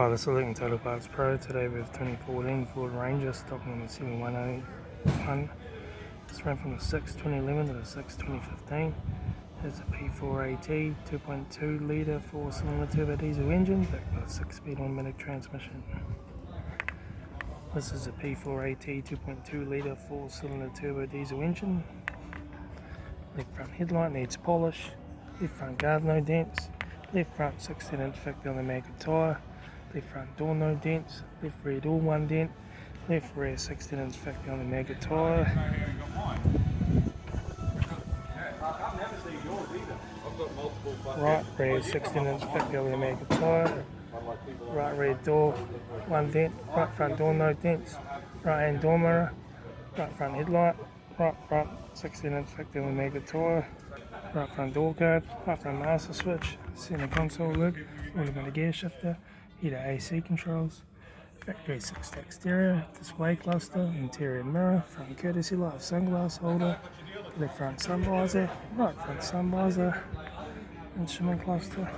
Hi, this is Litre Total Parts Pro. Today we have 2014 Ford Ranger stock number 7101. This ran from the 6/2011 to the 6/2015. It's a P4AT 2.2 litre 4-cylinder turbo diesel engine backed by a 6-speed automatic transmission. This is a P4AT 2.2 litre 4-cylinder turbo diesel engine. Left front headlight needs polish. Left front guard no dents. Left front 16-inch factory on the maggot tyre. Left front door no dents. Left rear door 1 dent. Left rear 16-inch factory on the maggot tyre. Right rear 16-inch factory on the maggot tyre. Right rear door 1 dent. Right front door no dents. Right hand door mirror. Right front headlight. Right front 16-inch factory on the maggot tyre. Right front door guard, right front master switch, centre console lid, automatic gear shifter, heater AC controls, factory 6-stack stereo, display cluster, interior mirror, front courtesy light, sunglass holder, left front sun visor, right front sun visor, instrument cluster,